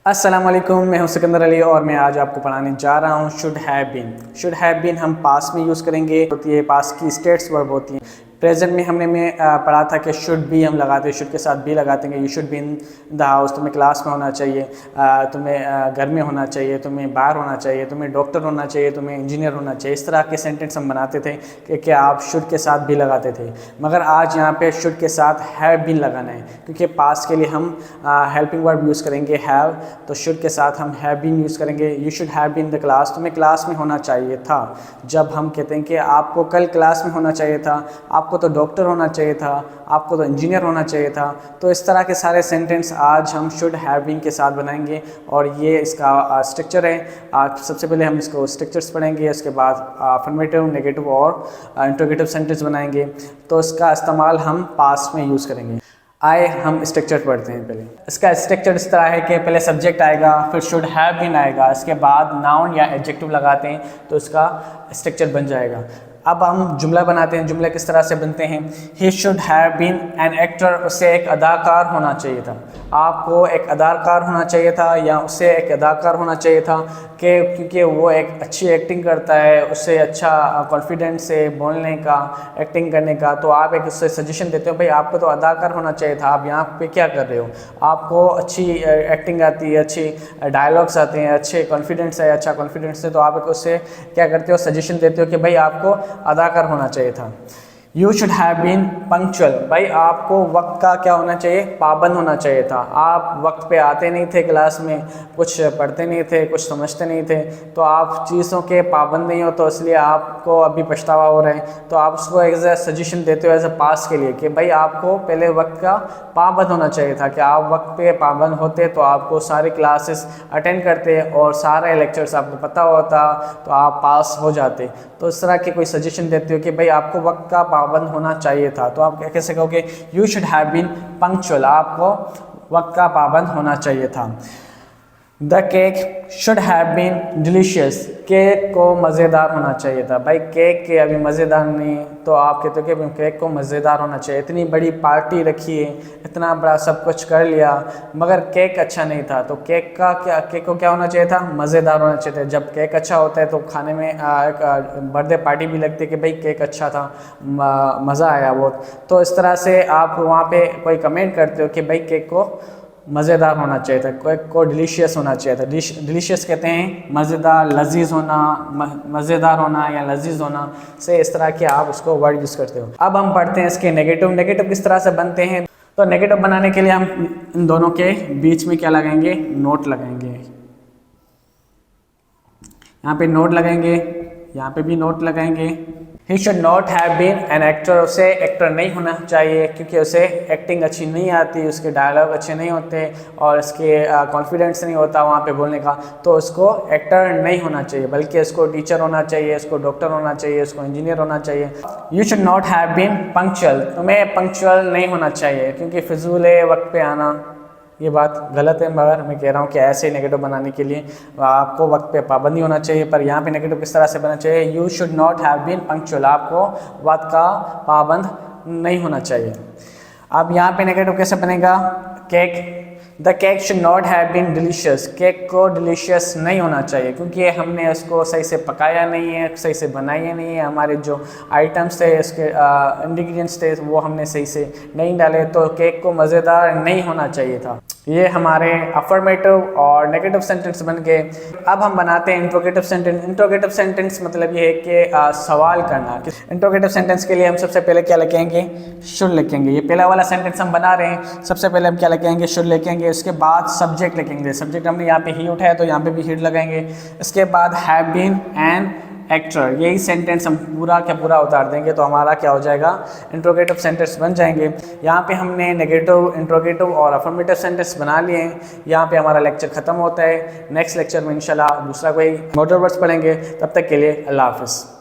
अस्सलाम वालेकुम, मैं हूं सिकंदर अली और मैं आज आपको पढ़ाने जा रहा हूं should have been. Should have been हम पास में यूज़ करेंगे, होती है पास की स्टेट्स वर्ब होती हैं। प्रेजेंट में हमने पढ़ा था कि शुड बी हम लगाते हैं, शुड के साथ बी लगाते हैं। You should be in the house, तुम्हें क्लास में होना चाहिए, तुम्हें घर में होना चाहिए, तुम्हें बाहर होना चाहिए, तुम्हें डॉक्टर होना चाहिए, तुम्हें इंजीनियर होना चाहिए। इस तरह के सेंटेंस हम बनाते थे कि आप शुड के साथ भी लगाते थे, मगर आज यहाँ पे शुड के साथ हैव बीन लगाना है, क्योंकि पास के लिए हम हेल्पिंग वर्ब यूज़ करेंगे हैव, तो शुड के साथ हम हैव बीन यूज़ करेंगे। You should have been the class, तुम्हें क्लास में होना चाहिए था। जब हम कहते हैं कि आपको कल क्लास में होना चाहिए था, आपको तो डॉक्टर होना चाहिए था, आपको तो इंजीनियर होना चाहिए था। तो इस तरह के सारे सेंटेंस आज हम शुड हैव बीन के साथ बनाएंगे और ये इसका स्ट्रक्चर है। आज सबसे पहले हम इसको स्ट्रक्चर्स पढ़ेंगे, उसके बाद अफर्मेटिव, नेगेटिव और इंट्रोगेटिव सेंटेंस बनाएंगे। तो इसका इस्तेमाल हम पास्ट में यूज़ करेंगे। आए हम स्ट्रक्चर पढ़ते हैं। पहले इसका स्ट्रक्चर इस तरह है कि पहले सब्जेक्ट आएगा, फिर शुड हैव बीन आएगा, इसके बाद नाउन या एडजेक्टिव लगाते हैं तो इसका स्ट्रक्चर बन जाएगा। अब हम जुमला बनाते हैं। जुमला किस तरह से बनते हैं? He should have been an actor, उसे एक अदाकार होना चाहिए था। आपको एक अदाकार होना चाहिए था या उसे एक अदाकार होना चाहिए था क्योंकि वो एक अच्छी एक्टिंग करता है, उससे अच्छा कॉन्फिडेंस से बोलने का, एक्टिंग करने का। तो आप एक उससे सजेशन देते हो, भाई आपको तो अदाकार होना चाहिए था, आप यहाँ पे क्या कर रहे हो? आपको अच्छी एक्टिंग आती है, अच्छी डायलॉग्स आते हैं, अच्छे कॉन्फिडेंस है, अच्छा कॉन्फिडेंस है, तो आप एक उससे क्या करते हो, सजेशन देते हो कि भाई आपको अदाकार होना चाहिए था। You should have been punctual, भाई आपको वक्त का क्या होना चाहिए, पाबंद होना चाहिए था। आप वक्त पे आते नहीं थे क्लास में, कुछ पढ़ते नहीं थे, कुछ समझते नहीं थे, तो आप चीज़ों के पाबंद नहीं हो, तो इसलिए आपको अभी पछतावा हो रहा है। तो आप उसको एज ए सजेशन देते हो एज ए पास के लिए कि भाई आपको पहले वक्त का पाबंद होना चाहिए था, कि आप वक्त पे पाबंद होते तो आपको सारी क्लासेस अटेंड करते और सारे लेक्चर्स आपको पता होता, तो आप पास हो जाते। तो इस तरह के कोई सजेशन देते हो कि भाई आपको वक्त का पाबंद होना चाहिए था, तो आप कैसे कहोगे? You should have been punctual, आपको वक्त का पाबंद होना चाहिए था। The cake should have been delicious, cake को मज़ेदार होना चाहिए था। भाई केक के अभी मज़ेदार नहीं, तो आप कहते हो कि केक को मज़ेदार होना चाहिए। इतनी बड़ी पार्टी रखी है, इतना बड़ा सब कुछ कर लिया, मगर केक अच्छा नहीं था, तो केक को क्या होना चाहिए था? मज़ेदार होना चाहिए था। जब केक अच्छा होता है तो खाने में एक बर्थडे पार्टी भी लगती है कि भाई केक अच्छा था, मज़ा आया बहुत। तो इस तरह से आप वहाँ पे कोई कमेंट करते हो कि भाई केक को मज़ेदार होना चाहिए था, केक को डिलीशियस होना चाहिए था। डिलीशियस कहते हैं मज़ेदार, लजीज होना, मज़ेदार होना या लजीज होना से, इस तरह के आप उसको वर्ड यूज़ करते हो। अब हम पढ़ते हैं इसके नेगेटिव। नेगेटिव किस तरह से बनते हैं? तो नेगेटिव बनाने के लिए हम इन दोनों के बीच में क्या लगाएंगे? नोट लगाएंगे। यहाँ पे नोट लगाएंगे, यहाँ पे भी नोट लगाएंगे। He should not have been an actor, उसे एक्टर नहीं होना चाहिए क्योंकि उसे एक्टिंग अच्छी नहीं आती, उसके डायलॉग अच्छे नहीं होते और उसके कॉन्फिडेंस नहीं होता वहाँ पे बोलने का, तो उसको एक्टर नहीं होना चाहिए, बल्कि उसको टीचर होना चाहिए, उसको डॉक्टर होना चाहिए, उसको इंजीनियर होना चाहिए। You should not have been punctual, तुम्हें पंक्चुअल नहीं होना चाहिए क्योंकि फिजूल वक्त पे आना, ये बात गलत है, मगर मैं कह रहा हूँ कि ऐसे नेगेटिव बनाने के लिए आपको वक्त पे पाबंदी होना चाहिए। पर यहाँ पे नेगेटिव किस तरह से बनना चाहिए? You should not have been punctual, आपको वक्त का पाबंद नहीं होना चाहिए। अब यहाँ पे नेगेटिव कैसे बनेगा? Cake, the cake should not have been delicious, cake को डिलीशियस नहीं होना चाहिए क्योंकि हमने उसको सही से पकाया नहीं है, सही से बनाया नहीं है, हमारे जो आइटम्स थे, इसके इंग्रेडिएंट्स थे, वो हमने सही से नहीं डाले, तो केक को मज़ेदार नहीं होना चाहिए था। ये हमारे अफर्मेटिव और नेगेटिव सेंटेंस बन गए। अब हम बनाते हैं इंट्रोगेटिव सेंटेंस। इंट्रोगेटिव सेंटेंस मतलब ये है कि सवाल करना। इंट्रोगेटिव सेंटेंस के लिए हम सबसे पहले क्या लिखेंगे? शुड लिखेंगे। ये पहला वाला सेंटेंस हम बना रहे हैं, सबसे पहले हम क्या लिखेंगे? शुड लिखेंगे। उसके बाद सब्जेक्ट लिखेंगे। सब्जेक्ट हमने यहाँ पे ही उठाया तो यहाँ पे भी हीड लगाएंगे। इसके बाद हैव बीन एन एक्टर, यही सेंटेंस हम पूरा क्या पूरा उतार देंगे तो हमारा क्या हो जाएगा? इंट्रोगेटिव सेंटेंस बन जाएंगे। यहाँ पे हमने नेगेटिव, इंट्रोगेटिव और अफर्मेटिव सेंटेंस बना लिए हैं। यहाँ पे हमारा लेक्चर ख़त्म होता है। नेक्स्ट लेक्चर में इंशाल्लाह दूसरा कोई मोटर वर्ड्स पढ़ेंगे। तब तक के लिए अल्लाह हाफ़िज़।